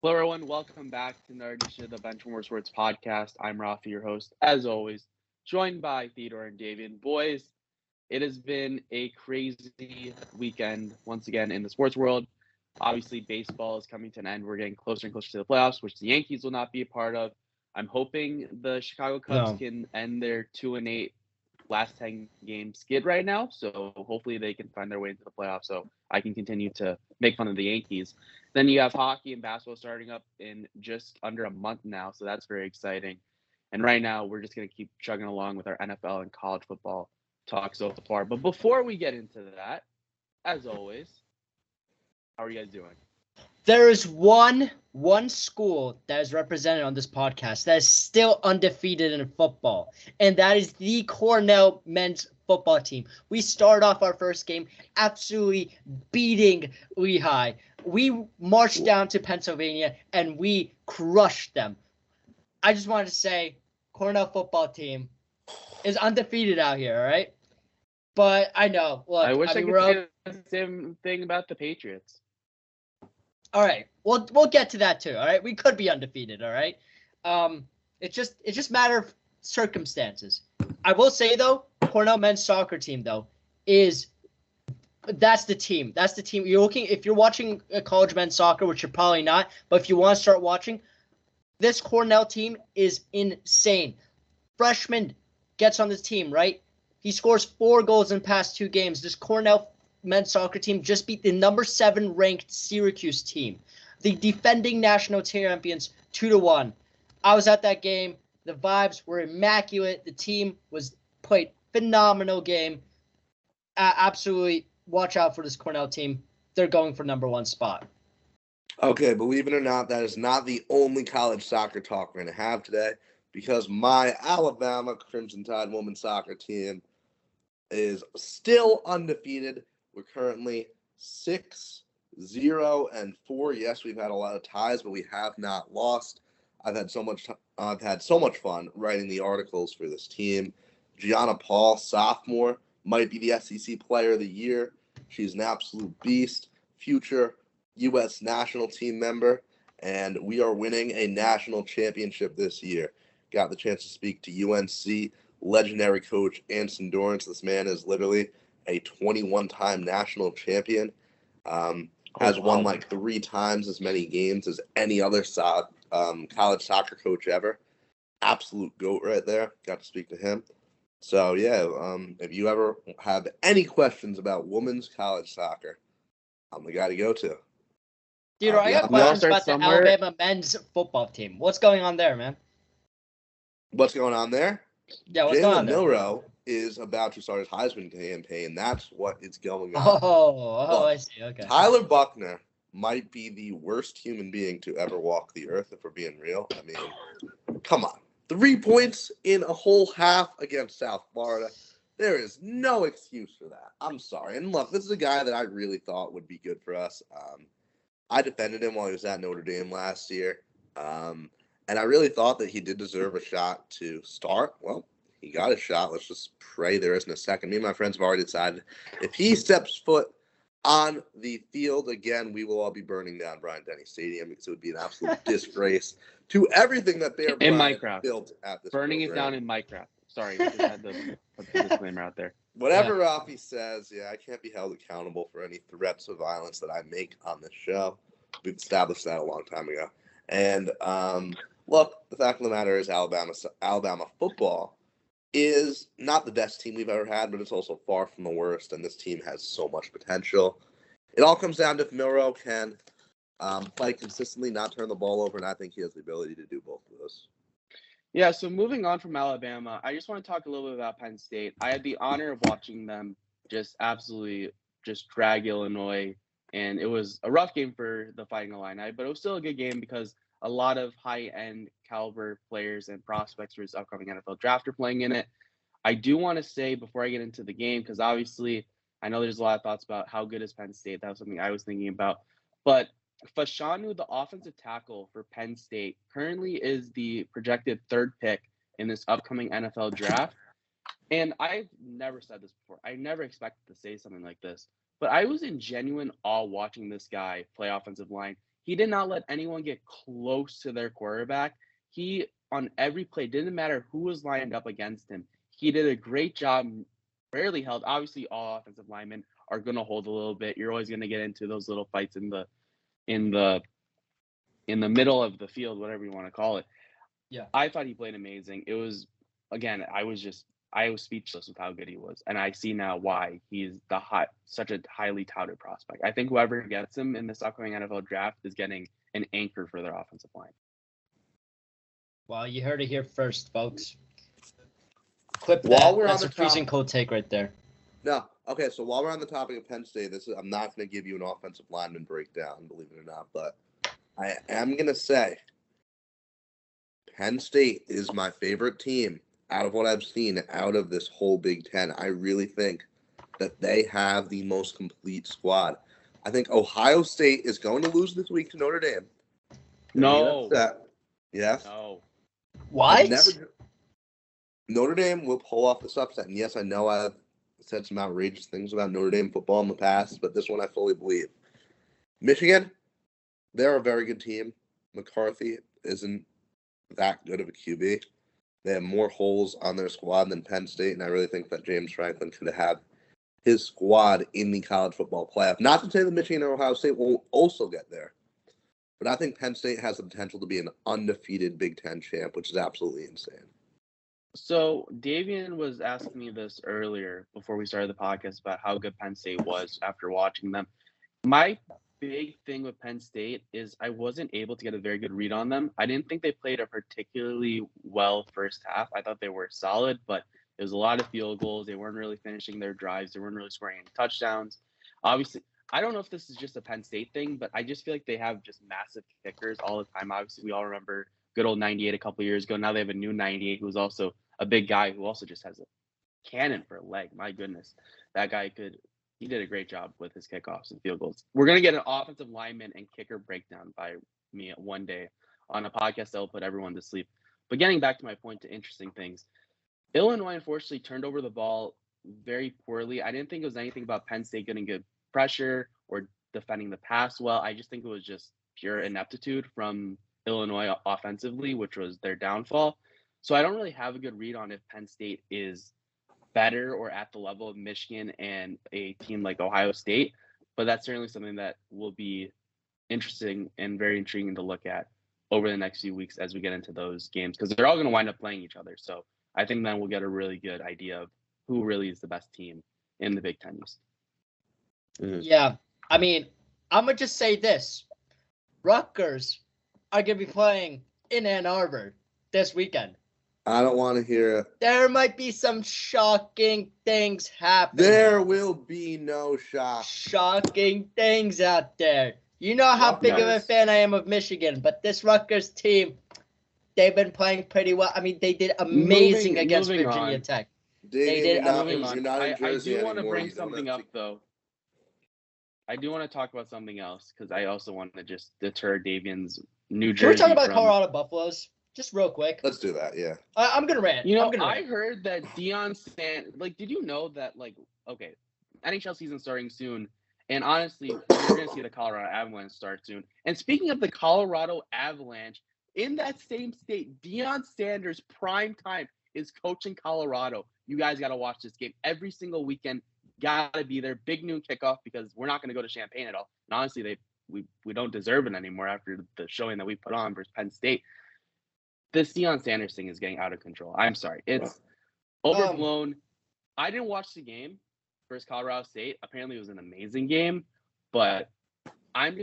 Hello, everyone. Welcome back to another edition of the Benchwarmer Sports Podcast. I'm Raffi, your host, as always, joined by Theodore and Davian. Boys, it has been a crazy weekend once again in the sports world. Obviously, baseball is coming to an end. We're getting closer and closer to the playoffs, which the Yankees will not be a part of. I'm hoping the Chicago Cubs can end their 2-8 last 10 game skid right now. So hopefully they can find their way into the playoffs so I can continue to make fun of the Yankees. Then you have hockey and basketball starting up in just under a month now. So that's very exciting. And right now we're just going to keep chugging along with our NFL and college football talk so far. But before we get into that, as always, how are you guys doing? There is one school that is represented on this podcast that is still undefeated in football, and that is the Cornell men's football team. We start off our first game absolutely beating Lehigh. We marched down to Pennsylvania, and we crushed them. I just wanted to say, Cornell football team is undefeated out here, all right? But I know. Look, I wish I could say the same thing about the Patriots. All right, we'll get to that too. All right, we could be undefeated. All right, it's just matter of circumstances. I will say though, Cornell men's soccer team though that's the team. That's the team. If you're watching college men's soccer, which you're probably not, but if you want to start watching, this Cornell team is insane. Freshman gets on this team, right? He scores 4 goals in the past 2 games. This Cornell men's soccer team just beat the number 7 ranked Syracuse team, the defending national champions, 2-1. I was at that game. The vibes were immaculate. The team played phenomenal game. Absolutely, watch out for this Cornell team. They're going for number 1 spot. Okay, believe it or not, that is not the only college soccer talk we're going to have today, because my Alabama Crimson Tide women's soccer team is still undefeated. We're currently 6-0-4. Yes, we've had a lot of ties, but we have not lost. I've had so much fun writing the articles for this team. Gianna Paul, sophomore, might be the SEC Player of the Year. She's an absolute beast, future U.S. national team member, and we are winning a national championship this year. Got the chance to speak to UNC legendary coach Anson Dorrance. This man is literally a 21-time national champion, has won like 3 times as many games as any other college soccer coach ever. Absolute GOAT right there. Got to speak to him. So, yeah, if you ever have any questions about women's college soccer, I'm the guy to go to. Dude, I got questions about the Alabama men's football team. What's going on there, man? What's going on there? Yeah, what's going on there? Jalen Milroe is about to start his Heisman campaign. That's what is going on. Look, I see. Okay. Tyler Buckner might be the worst human being to ever walk the earth, if we're being real. I mean, come on. 3 points in a whole half against South Florida. There is no excuse for that. I'm sorry. And look, this is a guy that I really thought would be good for us. I defended him while he was at Notre Dame last year. And I really thought that he did deserve a shot to start. Well, he got a shot. Let's just pray there isn't a second. Me and my friends have already decided if he steps foot on the field again, we will all be burning down Bryant-Denny Stadium, because it would be an absolute disgrace to everything that Bear Bryant built at this Burning program. it down in Minecraft. Sorry, I just had to put the disclaimer out there. Whatever Raffi says, I can't be held accountable for any threats of violence that I make on this show. We've established that a long time ago. And look, the fact of the matter is Alabama football is not the best team we've ever had, but it's also far from the worst, and this team has so much potential. It all comes down to if Milroe can play consistently, not turn the ball over, and I think he has the ability to do both of those. Yeah, so moving on from Alabama, I just want to talk a little bit about Penn State. I had the honor of watching them just absolutely just drag Illinois, and it was a rough game for the Fighting Illini, but it was still a good game because a lot of high-end caliber players and prospects for his upcoming NFL draft are playing in it. I do want to say before I get into the game, because obviously I know there's a lot of thoughts about how good is Penn State. That was something I was thinking about. But Fashanu, the offensive tackle for Penn State, currently is the projected 3rd pick in this upcoming NFL draft. And I've never said this before. I never expected to say something like this. But I was in genuine awe watching this guy play offensive line. he did not let anyone get close to their quarterback. He, on every play, didn't matter who was lined up against him. He did a great job, rarely held. Obviously, all offensive linemen are going to hold a little bit. You're always going to get into those little fights in the middle of the field, whatever you want to call it. Yeah. I thought he played amazing. It was, again, I was speechless with how good he was. And I see now why he's such a highly touted prospect. I think whoever gets him in this upcoming NFL draft is getting an anchor for their offensive line. Well, you heard it here first, folks. Clip While that. we're That's on a the freezing cold take right there. No. Okay, so while we're on the topic of Penn State, I'm not going to give you an offensive lineman breakdown, believe it or not, but I am going to say Penn State is my favorite team out of what I've seen out of this whole Big Ten. I really think that they have the most complete squad. I think Ohio State is going to lose this week to Notre Dame. No. Yes. No. What? Notre Dame will pull off this upset. And yes, I know I've said some outrageous things about Notre Dame football in the past, but this one I fully believe. Michigan, they're a very good team. McCarthy isn't that good of a QB. They have more holes on their squad than Penn State, and I really think that James Franklin could have his squad in the college football playoff. Not to say that Michigan or Ohio State will also get there, but I think Penn State has the potential to be an undefeated Big Ten champ, which is absolutely insane. So Davian was asking me this earlier before we started the podcast about how good Penn State was after watching them. My big thing with Penn State is I wasn't able to get a very good read on them. I didn't think they played a particularly well first half. I thought they were solid, but it was a lot of field goals. They weren't really finishing their drives. They weren't really scoring any touchdowns. Obviously, I don't know if this is just a Penn State thing, but I just feel like they have just massive kickers all the time. Obviously, we all remember good old 98 a couple years ago. Now they have a new 98 who's also a big guy who also just has a cannon for a leg. My goodness, that guy he did a great job with his kickoffs and field goals. We're going to get an offensive lineman and kicker breakdown by me one day on a podcast that will put everyone to sleep. But getting back to my point to interesting things, Illinois unfortunately turned over the ball very poorly. I didn't think it was anything about Penn State getting good pressure or defending the pass well. I just think it was just pure ineptitude from Illinois offensively, which was their downfall. So I don't really have a good read on if Penn State is better or at the level of Michigan and a team like Ohio State, but that's certainly something that will be interesting and very intriguing to look at over the next few weeks as we get into those games, because they're all going to wind up playing each other. So I think then we'll get a really good idea of who really is the best team in the Big Ten East. Mm-hmm. Yeah, I mean, I'm going to just say this. Rutgers are going to be playing in Ann Arbor this weekend. I don't want to hear it. There might be some shocking things happening. There will be no shock. Shocking things out there. You know how big of a fan I am of Michigan, but this Rutgers team, they've been playing pretty well. I mean, they did amazing against Virginia Tech. They did amazing. I do want to bring something up, though. I do want to talk about something else, because I also want to just deter Davian's New Jersey. Can we talk about Colorado Buffaloes? Just real quick. Let's do that, yeah. I'm going to rant. I heard that Deion did you know that, okay, NHL season starting soon, and honestly, we're going to see the Colorado Avalanche start soon. And speaking of the Colorado Avalanche, in that same state, Deion Sanders, prime time, is coaching Colorado. You guys got to watch this game every single weekend. Got to be there. Big noon kickoff, because we're not going to go to Champaign at all. And honestly, we don't deserve it anymore after the showing that we put on versus Penn State. This Deion Sanders thing is getting out of control. I'm sorry. It's overblown. I didn't watch the game versus Colorado State. Apparently, it was an amazing game. But I'm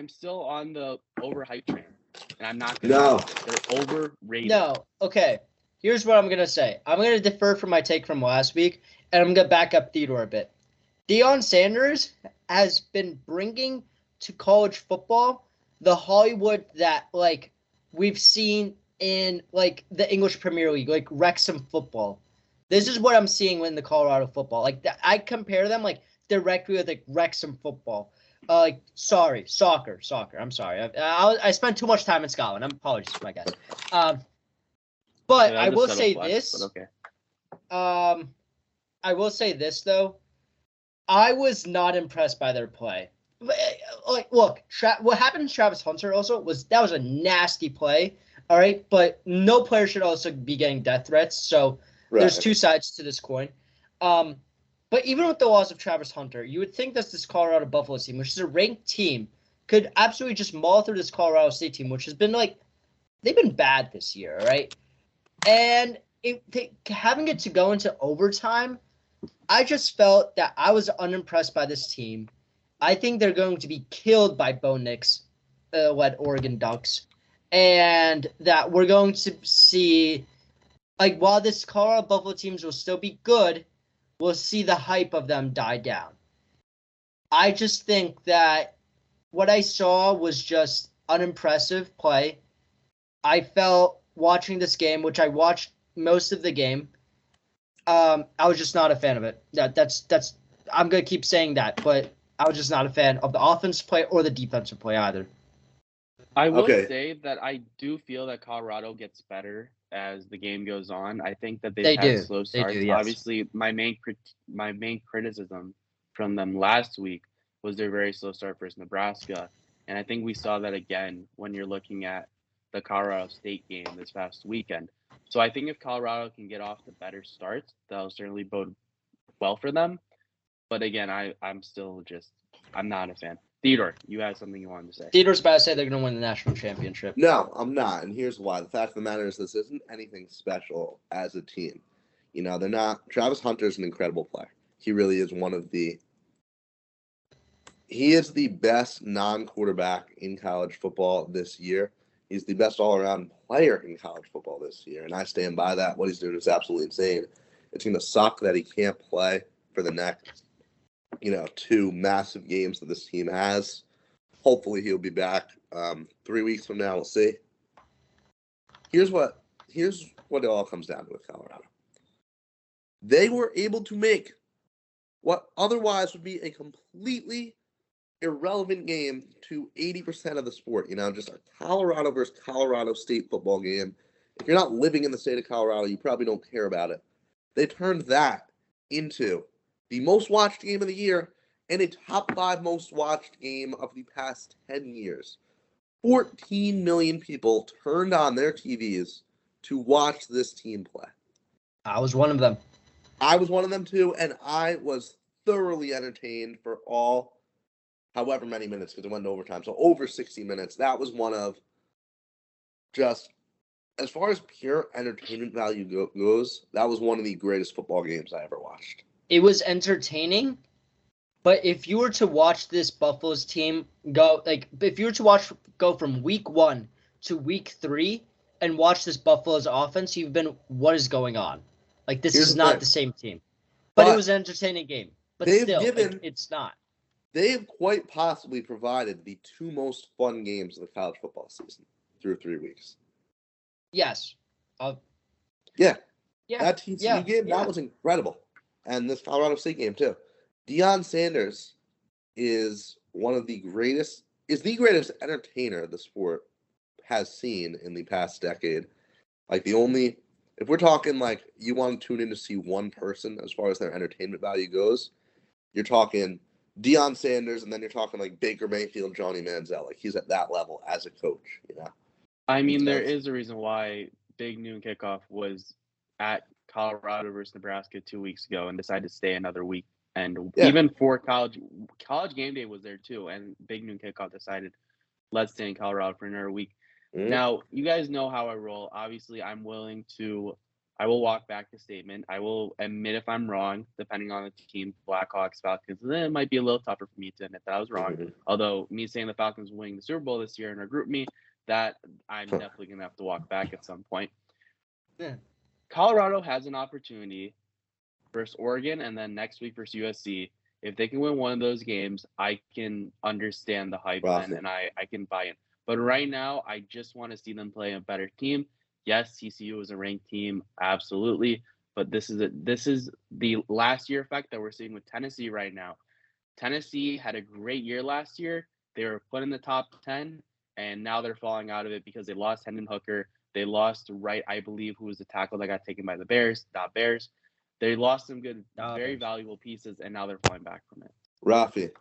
still on the overhyped train. And I'm not going to. No. They're overrated. No. Okay. Here's what I'm going to say. I'm going to defer from my take from last week, and I'm going to back up Theodore a bit. Deion Sanders has been bringing to college football the Hollywood that, we've seen in the English Premier League, like Wrexham football. This is what I'm seeing in the Colorado football. I compare them directly with Wrexham football. Soccer. I'm sorry. I spent too much time in Scotland. I'm apologies, my guys. But I will say this. Okay. I will say this though. I was not impressed by their play Like, look, what happened to Travis Hunter also was a nasty play. All right, but no player should also be getting death threats. So there's Right. two sides to this coin. But even with the loss of Travis Hunter, you would think that this Colorado Buffalo team, which is a ranked team, could absolutely just maul through this Colorado State team, which has been they've been bad this year, right? And having it to go into overtime, I just felt that I was unimpressed by this team. I think they're going to be killed by Bo Nix led Oregon Ducks, and that we're going to see, while this Colorado Buffalo teams will still be good, we'll see the hype of them die down. I just think that what I saw was just unimpressive play. I felt watching this game, which I watched most of the game, I was just not a fan of it. That's I'm gonna keep saying that, but I was just not a fan of the offensive play or the defensive play either. I will Okay. say that I do feel that Colorado gets better as the game goes on. I think that they've They had do. slow They do, starts. yes. Obviously, my main criticism from them last week was their very slow start versus Nebraska, and I think we saw that again when you're looking at the Colorado State game this past weekend. So I think if Colorado can get off to better starts, that'll certainly bode well for them. But again, I'm still I'm not a fan. Theodore, you had something you wanted to say. Theodore's about to say they're gonna win the national championship. No, I'm not, and here's why. The fact of the matter is, this isn't anything special as a team. You know, they're not. Travis Hunter's an incredible player. He really is one of the. He is the best non-quarterback in college football this year. He's the best all-around player in college football this year, and I stand by that. What he's doing is absolutely insane. It's going to suck that he can't play for the next, 2 massive games that this team has. Hopefully, he'll be back 3 weeks from now. We'll see. Here's what it all comes down to with Colorado. They were able to make what otherwise would be a completely irrelevant game to 80% of the sport. Just a Colorado versus Colorado State football game. If you're not living in the state of Colorado, you probably don't care about it. They turned that into the most watched game of the year and a top 5 most watched game of the past 10 years. 14 million people turned on their TVs to watch this team play. I was one of them. I was one of them too, and I was thoroughly entertained for however many minutes, because it went to overtime. So over 60 minutes. That was one of just, as far as pure entertainment value goes, that was one of the greatest football games I ever watched. It was entertaining, but if you were to watch this Buffalo's team go from week 1 to week 3 and watch this Buffalo's offense, you've been, what is going on? This Here's is the not thing. the same team. But it was an entertaining game. But still, it's not. They have quite possibly provided the 2 most fun games of the college football season through 3 weeks. Yes. Yeah. Yeah. That TCU game, that was incredible. And this Colorado State game, too. Deion Sanders is the greatest entertainer the sport has seen in the past decade. If we're talking you want to tune in to see one person as far as their entertainment value goes, you're talking Deion Sanders, and then you're talking Baker Mayfield, Johnny Manziel. He's at that level as a coach, I mean, there is a reason why Big Noon Kickoff was at Colorado versus Nebraska 2 weeks ago and decided to stay another week. And even for college game day was there too. And Big Noon Kickoff decided, let's stay in Colorado for another week. Mm-hmm. Now, you guys know how I roll. Obviously, I will walk back the statement. I will admit if I'm wrong, depending on the team, Blackhawks, Falcons. Then it might be a little tougher for me to admit that I was wrong. Mm-hmm. Although me saying the Falcons winning the Super Bowl this year in our group me, that I'm definitely going to have to walk back at some point. Yeah. Colorado has an opportunity versus Oregon and then next week versus USC. If they can win one of those games, I can understand the hype and I can buy in. But right now, I just want to see them play a better team. Yes, TCU is a ranked team, absolutely. But this is the last year effect that we're seeing with Tennessee right now. Tennessee had a great year last year. They were put in the top 10, and now they're falling out of it because they lost Hendon Hooker. They lost Wright, I believe, who was the tackle that got taken by the Bears. They lost some good, very valuable pieces, and now they're falling back from it. Raffi,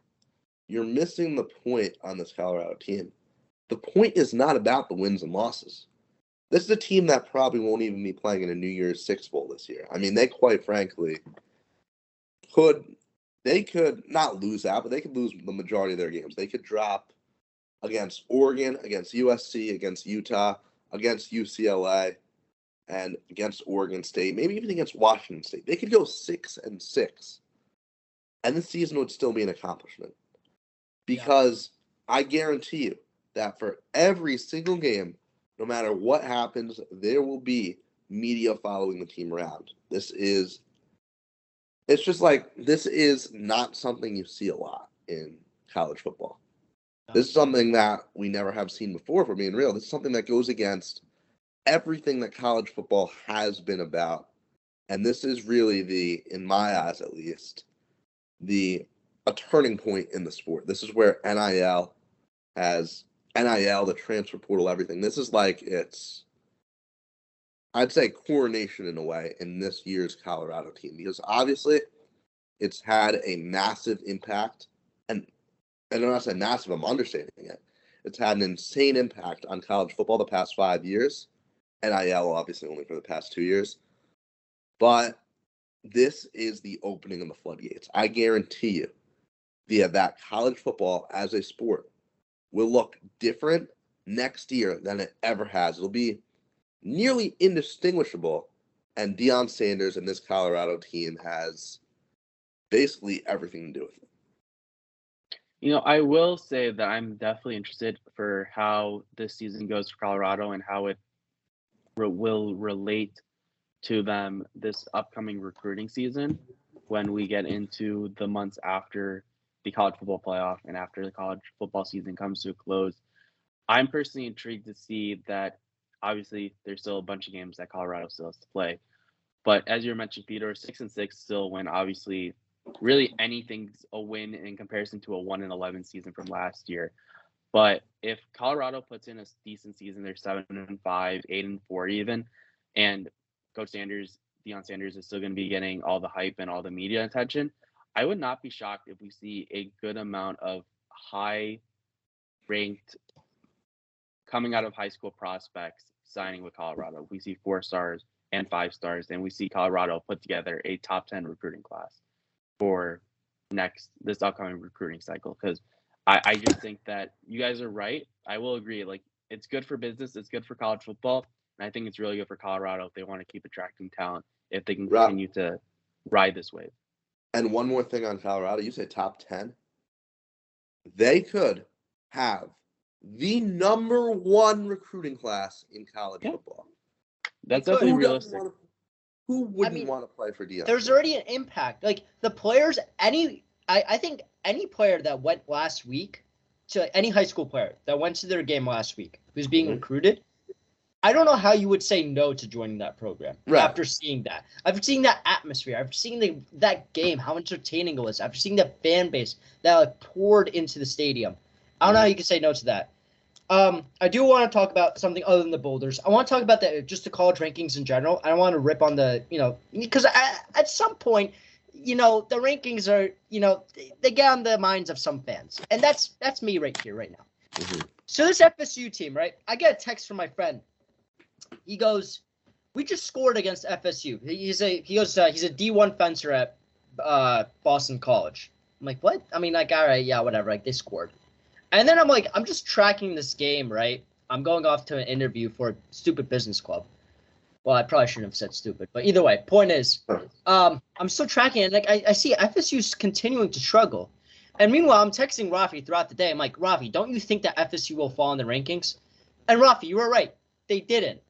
you're missing the point on this Colorado team. The point is not about the wins and losses. This is a team that probably won't even be playing in a New Year's Six Bowl this year. I mean, they quite frankly could not lose out, but they could lose the majority of their games. They could drop against Oregon, against USC, against Utah, against UCLA, and against Oregon State, maybe even against Washington State. They could go 6-6, and the season would still be an accomplishment. Because I guarantee you that for every single game, no matter what happens, there will be media following the team around. This is not something you see a lot in college football. This is something that we never have seen before, if we're being real. This is something that goes against everything that college football has been about. And this is really in my eyes at least, a turning point in the sport. This is where NIL, the transfer portal, everything. This is I'd say coronation in a way in this year's Colorado team, because obviously it's had a massive impact, and when I say massive, I'm understating it. It's had an insane impact on college football the past 5 years. NIL obviously only for the past 2 years. But this is the opening of the floodgates. I guarantee you that college football as a sport will look different next year than it ever has. It'll be nearly indistinguishable, and Deion Sanders and this Colorado team has basically everything to do with it. I will say that I'm definitely interested for how this season goes for Colorado and how it will relate to them this upcoming recruiting season when we get into the months after the college football playoff and after the college football season comes to a close. I'm personally intrigued to see that obviously there's still a bunch of games that Colorado still has to play. But as you mentioned, Theodore, 6-6 still win. Obviously, really anything's a win in comparison to a 1-11 season from last year. But if Colorado puts in a decent season, they're 7-5, 8-4 even, and Coach Sanders, Deion Sanders, is still going to be getting all the hype and all the media attention, I would not be shocked if we see a good amount of high-ranked coming out of high school prospects signing with Colorado. We see 4 stars and 5 stars, and we see Colorado put together a top 10 recruiting class for this upcoming recruiting cycle. Because I just think that you guys are right. I will agree. It's good for business. It's good for college football. And I think it's really good for Colorado if they want to keep attracting talent, if they can continue to ride this wave. And one more thing on Colorado. You say top 10. They could have the number 1 recruiting class in college football. That's definitely realistic. Who wouldn't want to play for Deion? There's already an impact. The players, I think any player that went last week, to any high school player that went to their game last week who's being recruited, I don't know how you would say no to joining that program after seeing that. After seeing that atmosphere, after seeing that game, how entertaining it was, after seeing the fan base that poured into the stadium. I don't know how you can say no to that. I do want to talk about something other than the Boulders. I want to talk about just the college rankings in general. I don't want to rip on because at some point, the rankings are, they get on the minds of some fans. And that's me right here, right now. Mm-hmm. So this FSU team, right? I get a text from my friend. He goes, "We just scored against FSU." He's a D1 fencer at Boston College. I'm like, what? I mean, all right, yeah, whatever. They scored. And then I'm just tracking this game, right? I'm going off to an interview for a stupid business club. Well, I probably shouldn't have said stupid, but either way, point is, I'm still tracking it. And I see FSU's continuing to struggle. And meanwhile, I'm texting Raffi throughout the day. I'm like, Raffi, don't you think that FSU will fall in the rankings? And Raffi, you were right. They didn't.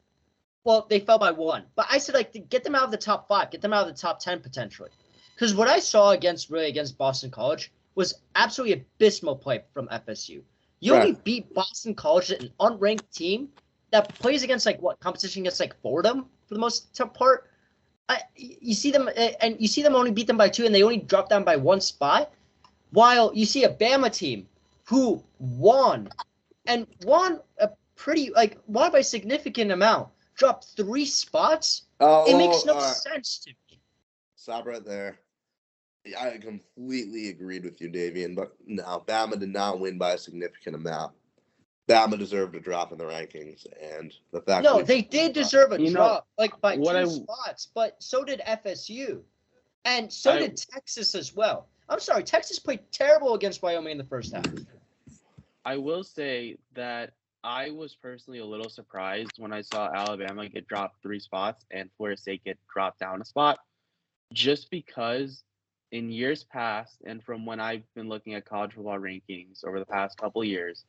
Well, they fell by 1. But I said, get them out of the top 5. Get them out of the top 10 potentially. Because what I saw against Boston College was absolutely abysmal play from FSU. You only beat Boston College, an unranked team that plays against competition against Fordham for the most part. You see them only beat them by 2, and they only dropped down by 1 spot. While you see a Bama team who won a pretty won by a significant amount, dropped 3 spots. It makes no sense to me. Stop right there. I completely agreed with you, Davian, but no, Bama did not win by a significant amount. Bama deserved a drop in the rankings, and the fact No, that they did deserve a You know, drop, like by what two spots, but so did FSU. And so I- did Texas as well. I'm sorry, Texas played terrible against Wyoming in the first half. I will say that I was personally a little surprised when I saw Alabama get dropped 3 spots and Florida State get dropped down a spot, just because in years past and from when I've been looking at college football rankings over the past couple of years,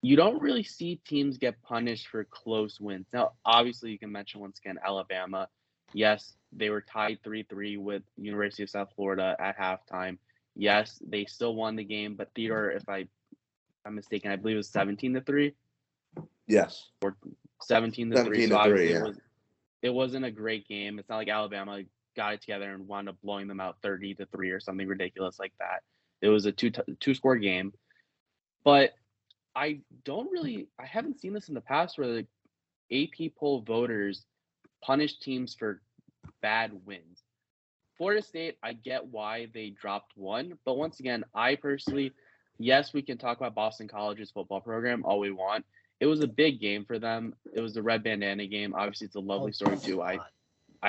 you don't really see teams get punished for close wins. Now, obviously, you can mention once again Alabama. Yes, they were tied 3-3 with University of South Florida at halftime. Yes, they still won the game, but Theodore, if I'm mistaken, I believe it was 17-3. yes, 17-3. 17 So to 3, obviously yeah. it wasn't a great game. It's not like Alabama got it together and wound up blowing them out 30-3 or something ridiculous like that. It was a two-score game. But I haven't seen this in the past where the AP poll voters punish teams for bad wins. Florida State, I get why they dropped one, but once again, I personally, yes, we can talk about Boston College's football program all we want. It was a big game for them. It was the red bandana game. Obviously, it's a lovely story too. I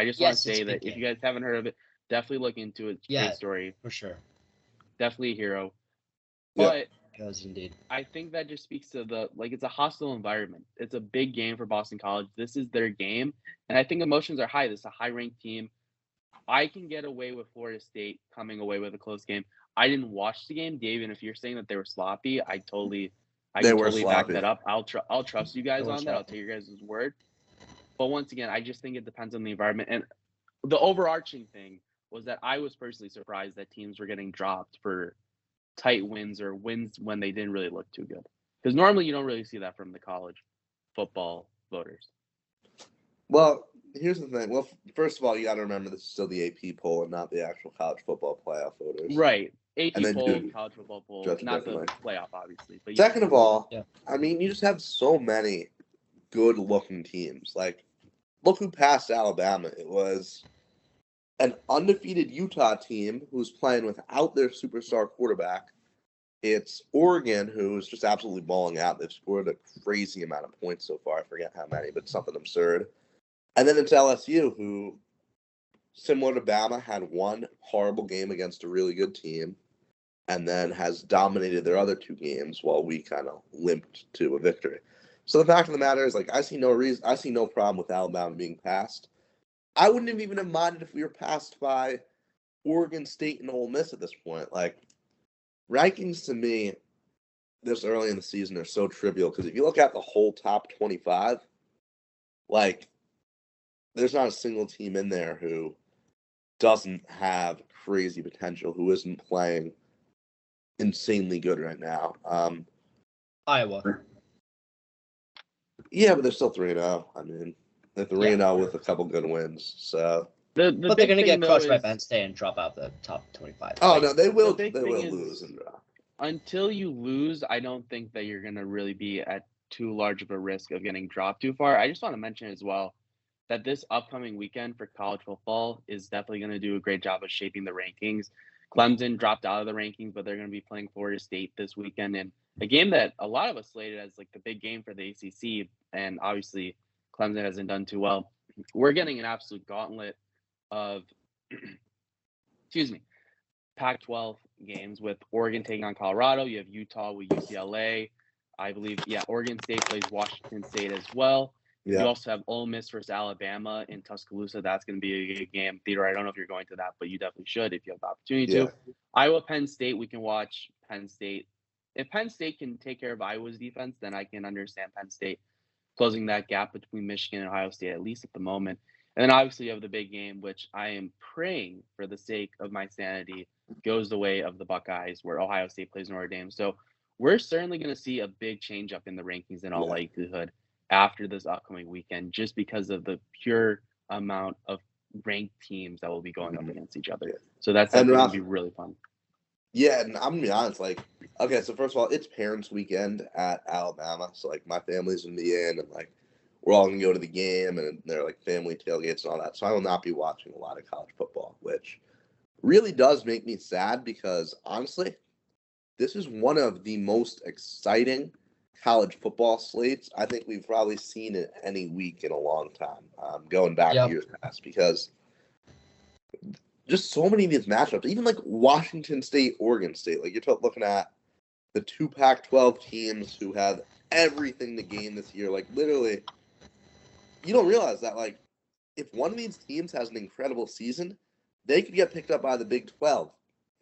just want to say that if you guys haven't heard of it, definitely look into it. It's a great story. For sure. Definitely a hero. Yeah. But Does indeed. I think that just speaks to it's a hostile environment. It's a big game for Boston College. This is their game. And I think emotions are high. This is a high-ranked team. I can get away with Florida State coming away with a close game. I didn't watch the game, Dave, and if you're saying that they were sloppy, I can totally back that up. I'll trust you guys on that. I'll take your guys' word. But once again, I just think it depends on the environment. And the overarching thing was that I was personally surprised that teams were getting dropped for tight wins or wins when they didn't really look too good. Because normally you don't really see that from the college football voters. Well, here's the thing. Well, first of all, you got to remember this is still the AP poll and not the actual college football playoff voters. Right. AP poll, do college football poll, judge it not the differently. playoff, obviously. But Second of all, I mean, you just have so many good-looking teams. Like, look who passed Alabama. It was an undefeated Utah team who's playing without their superstar quarterback. It's Oregon, who's just absolutely balling out. They've scored a crazy amount of points so far. I forget how many, but something absurd. And then it's LSU, who, similar to Bama, had one horrible game against a really good team and then has dominated their other two games while we kind of limped to a victory. So the fact of the matter is, like, I see no problem with Alabama being passed. I wouldn't have even minded if we were passed by Oregon State and Ole Miss at this point. Like, rankings to me this early in the season are so trivial because if you look at the whole top 25, like, there's not a single team in there who doesn't have crazy potential, who isn't playing insanely good right now. Iowa. Yeah, but they're still 3-0. I mean, they're 3-0 with a couple good wins. So, but they're going to get crushed by Penn State and drop out the top 25. Oh, no, they will. They will lose and drop. Until you lose, I don't think that you're going to really be at too large of a risk of getting dropped too far. I just want to mention as well that this upcoming weekend for college football is definitely going to do a great job of shaping the rankings. Clemson dropped out of the rankings, but they're going to be playing Florida State this weekend in a game that a lot of us slated as like the big game for the ACC. And obviously, Clemson hasn't done too well. We're getting an absolute gauntlet of, Pac-12 games with Oregon taking on Colorado. You have Utah with UCLA. I believe, Oregon State plays Washington State as well. Yeah. You also have Ole Miss versus Alabama in Tuscaloosa. That's going to be a good game. Theodore, I don't know if you're going to that, but you definitely should if you have the opportunity to. Iowa, Penn State, we can watch Penn State. If Penn State can take care of Iowa's defense, then I can understand Penn State closing that gap between Michigan and Ohio State, at least at the moment. And then obviously you have the big game, which I am praying for the sake of my sanity goes the way of the Buckeyes, where Ohio State plays Notre Dame. So we're certainly going to see a big change up in the rankings in all likelihood after this upcoming weekend, just because of the pure amount of ranked teams that will be going up against each other. So that's going to be really fun. Yeah, and I'm going to be honest, like, okay, so first of all, it's Parents' Weekend at Alabama. So, like, my family's going to be in, and, like, we're all going to go to the game, and they're, like, family tailgates and all that. So I will not be watching a lot of college football, which really does make me sad because, honestly, this is one of the most exciting college football slates I think we've probably seen in any week in a long time, going back Yep. years past, because just so many of these matchups, even like Washington State, Oregon State, like you're looking at the two Pac-12 teams who have everything to gain this year. Like literally, you don't realize that like if one of these teams has an incredible season, they could get picked up by the Big 12.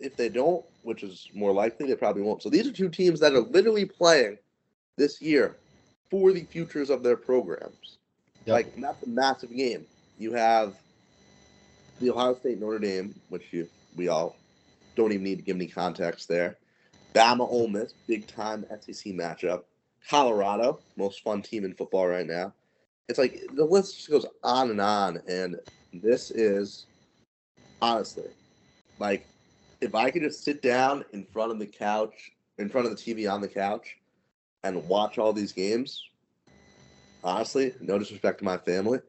If they don't, which is more likely, they probably won't. So these are two teams that are literally playing this year for the futures of their programs. Yep. Like, that's a massive game. You have the Ohio State Notre Dame, which we all don't even need to give any context there. Bama Ole Miss, big time SEC matchup. Colorado, most fun team in football right now. It's like the list just goes on, and this is honestly like if I could just sit down in front of the couch, in front of the TV on the couch, and watch all these games. Honestly, no disrespect to my family,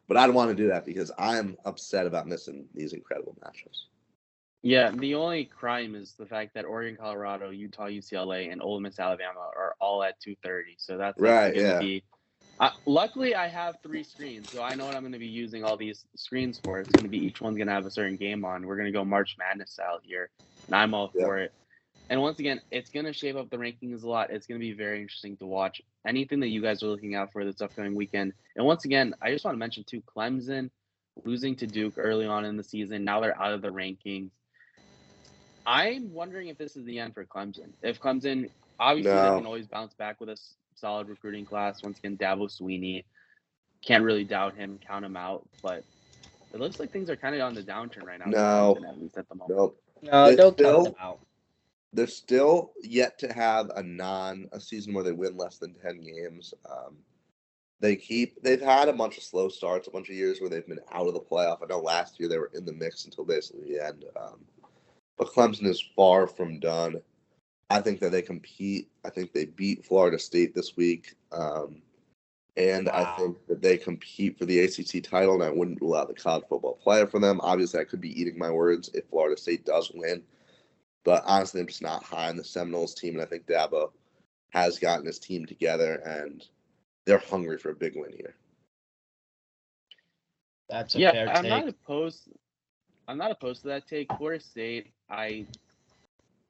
but I'd want to do that because I am upset about missing these incredible matchups. Yeah, the only crime is the fact that Oregon, Colorado, Utah, UCLA, and Ole Miss, Alabama are all at 2:30. So that's Right, going to yeah. be. Luckily, I have 3 screens, so I know what I'm going to be using all these screens for. It's going to be each one's going to have a certain game on. We're going to go March Madness style here, and I'm all for it. And once again, it's going to shape up the rankings a lot. It's going to be very interesting to watch anything that you guys are looking out for this upcoming weekend. And once again, I just want to mention too, Clemson losing to Duke early on in the season. Now they're out of the rankings. I'm wondering if this is the end for Clemson. If Clemson, obviously, they can always bounce back with a solid recruiting class. Once again, Dabo Sweeney, can't really doubt him, count him out. But it looks like things are kind of on the downturn right now. No, for Clemson, at least at the moment. nope. No, don't count them out. They're still yet to have a season where they win less than 10 games. They've had a bunch of slow starts, a bunch of years where they've been out of the playoff. I know last year they were in the mix until basically the end. But Clemson is far from done. I think that they compete. I think they beat Florida State this week. And I think that they compete for the ACC title, and I wouldn't rule out the college football player for them. Obviously, I could be eating my words if Florida State does win. But honestly, I'm just not high on the Seminoles team, and I think Dabo has gotten his team together, and they're hungry for a big win here. That's a fair take. I'm not opposed to that take. Florida State, I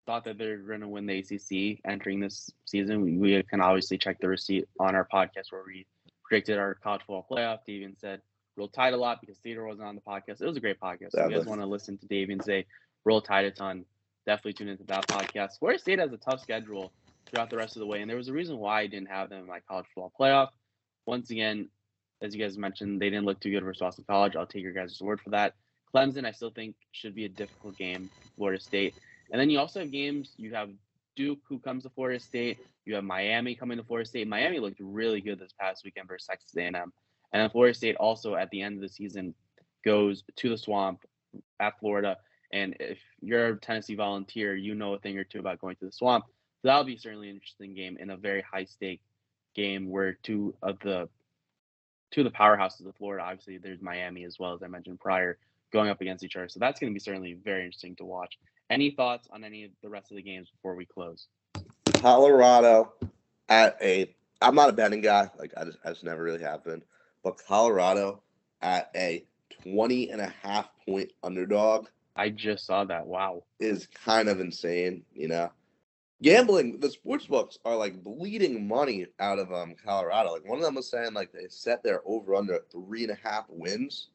thought that they're going to win the ACC entering this season. We can obviously check the receipt on our podcast where we predicted our college football playoff. Davian said Roll Tide a lot because Theodore wasn't on the podcast. It was a great podcast. So if you guys want to listen to Davian say Roll Tide a ton, definitely tune into that podcast. Florida State has a tough schedule throughout the rest of the way, and there was a reason why I didn't have them in my college football playoff. Once again, as you guys mentioned, they didn't look too good versus Boston College. I'll take your guys' word for that. Clemson, I still think, should be a difficult game for Florida State. And then you also have games. You have Duke, who comes to Florida State. You have Miami coming to Florida State. Miami looked really good this past weekend versus Texas A&M. And then Florida State also, at the end of the season, goes to the Swamp at Florida. And if you're a Tennessee Volunteer, you know a thing or two about going to the Swamp. So that'll be certainly an interesting game in a very high-stake game where two of the powerhouses of Florida, obviously there's Miami as well, as I mentioned prior, going up against each other. So that's going to be certainly very interesting to watch. Any thoughts on any of the rest of the games before we close? Colorado I'm not a betting guy. Like I just never really have been. But Colorado at a 20.5 point underdog. I just saw that. Wow. Is kind of insane, you know. Gambling, the sports books are like bleeding money out of Colorado. Like one of them was saying like they set their over under 3.5 wins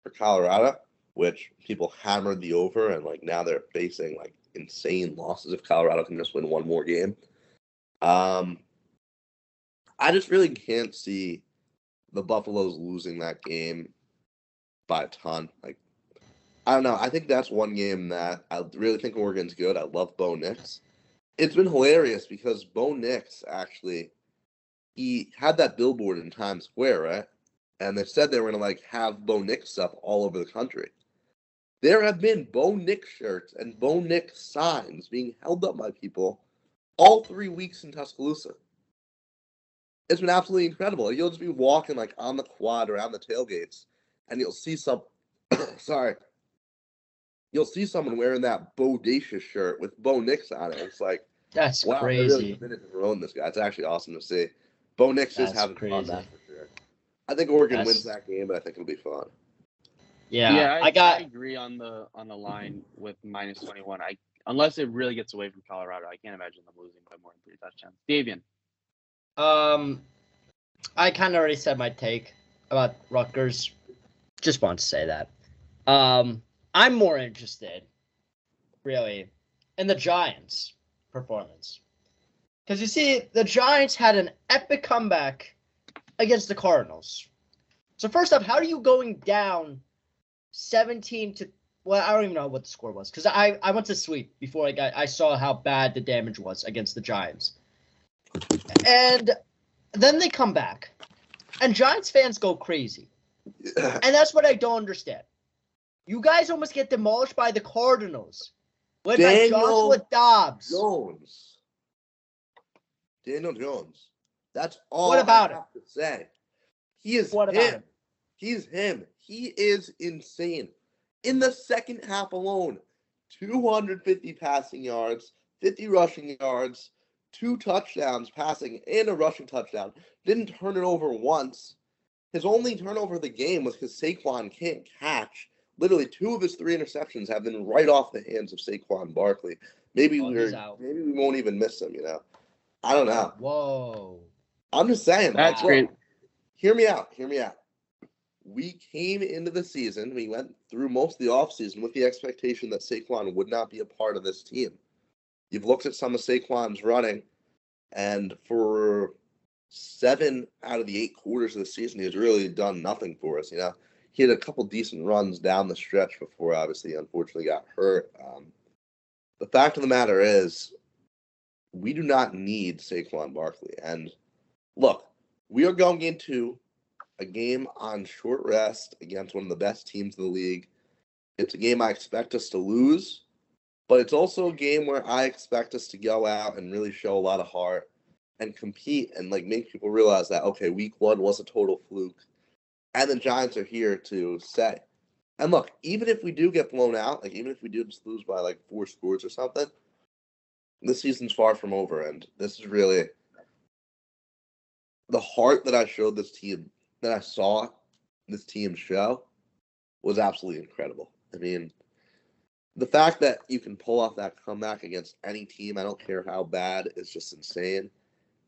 for Colorado, which people hammered the over, and like now they're facing like insane losses if Colorado can just win one more game. I just really can't see the Buffaloes losing that game by a ton. Like I don't know. I think that's one game that I really think Oregon's good. I love Bo Nix. It's been hilarious because Bo Nix actually, he had that billboard in Times Square, right? And they said they were going to like have Bo Nix stuff all over the country. There have been Bo Nix shirts and Bo Nix signs being held up by people all 3 weeks in Tuscaloosa. It's been absolutely incredible. You'll just be walking like on the quad around the tailgates, and you'll see some. Sorry. you'll see someone wearing that Bodacious shirt with Bo Nix on it. It's like, That's wow, they're really crazy. committed to promoting this guy. It's actually awesome to see. Bo Nix is That's having fun, crazy. that's for sure. I think Oregon That's- wins that game, but I think it'll be fun. Yeah, I agree on the line with -21. Unless it really gets away from Colorado, I can't imagine them losing by more than 3 touchdowns. Davian. I kind of already said my take about Rutgers. Just want to say that. I'm more interested, really, in the Giants' performance. Because you see, the Giants had an epic comeback against the Cardinals. So first off, how are you going down 17 to... Well, I don't even know what the score was. Because I went to sleep before I saw how bad the damage was against the Giants. And then they come back. And Giants fans go crazy. And that's what I don't understand. You guys almost get demolished by the Cardinals. Led by Joshua Dobbs. Daniel Jones. That's all What about I have to say. He is What him. about him? He's him. He is insane. In the second half alone, 250 passing yards, 50 rushing yards, 2 touchdowns passing, and a rushing touchdown. Didn't turn it over once. His only turnover of the game was because Saquon can't catch. Literally, 2 of his 3 interceptions have been right off the hands of Saquon Barkley. Maybe we won't even miss him, you know. I don't know. Whoa. I'm just saying. That's great. Hear me out. We came into the season, we went through most of the offseason with the expectation that Saquon would not be a part of this team. You've looked at some of Saquon's running, and for 7 out of the 8 quarters of the season, he's really done nothing for us, you know. He had a couple decent runs down the stretch before, obviously, unfortunately got hurt. The fact of the matter is, we do not need Saquon Barkley. And look, we are going into a game on short rest against one of the best teams in the league. It's a game I expect us to lose, but it's also a game where I expect us to go out and really show a lot of heart and compete and like make people realize that, okay, week 1 was a total fluke. And the Giants are here to say. And look, even if we do get blown out, like even if we do just lose by like 4 scores or something, this season's far from over. And this is really the heart that I showed this team, that I saw this team show, was absolutely incredible. I mean, the fact that you can pull off that comeback against any team, I don't care how bad, is just insane.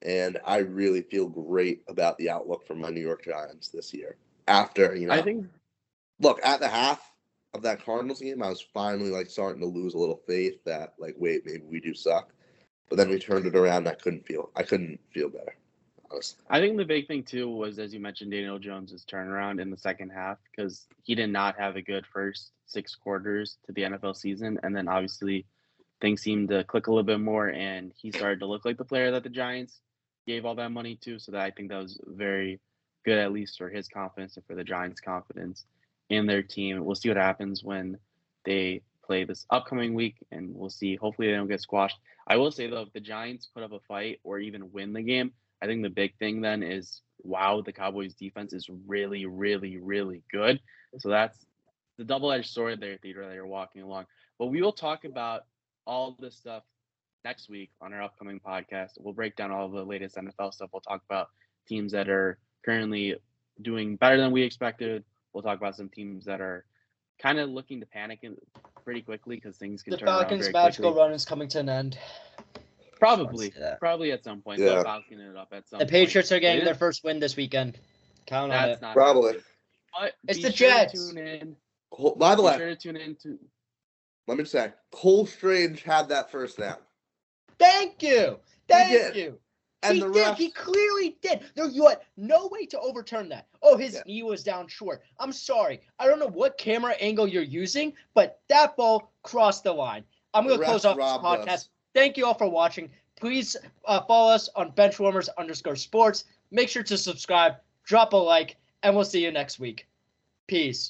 And I really feel great about the outlook for my New York Giants this year. After, you know, I think, look, at the half of that Cardinals game, I was finally like starting to lose a little faith that like, wait, maybe we do suck. But then we turned it around. I couldn't feel better, honestly. I think the big thing too was, as you mentioned, Daniel Jones' turnaround in the second half, because he did not have a good first 6 quarters to the NFL season, and then obviously things seemed to click a little bit more, and he started to look like the player that the Giants gave all that money to. So that I think that was very good, at least for his confidence and for the Giants' confidence in their team. We'll see what happens when they play this upcoming week, and we'll see. Hopefully they don't get squashed. I will say, though, if the Giants put up a fight or even win the game, I think the big thing then is, wow, the Cowboys' defense is really, really, really good. So that's the double-edged sword there, Theodore, that you're walking along. But we will talk about all this stuff next week on our upcoming podcast. We'll break down all the latest NFL stuff. We'll talk about teams that are currently doing better than we expected. We'll talk about some teams that are kind of looking to panic pretty quickly because things can turn around very quickly. The Falcons' magical run is coming to an end. Probably at some point. Yeah. They'll Falcon it up at some point. The Patriots are getting their first win this weekend. Count on it. Not Probably. But It's be the sure to Jets. Tune in. By the Be way, sure to tune in to. let me just say, Cole Strange had that first down. Thank you. Thank you. And he the did. refs, He clearly did. You had no way to overturn that. Oh, his knee was down short. I'm sorry. I don't know what camera angle you're using, but that ball crossed the line. I'm going to close off this podcast. Thank you all for watching. Please follow us on Benchwarmers_sports. Make sure to subscribe, drop a like, and we'll see you next week. Peace.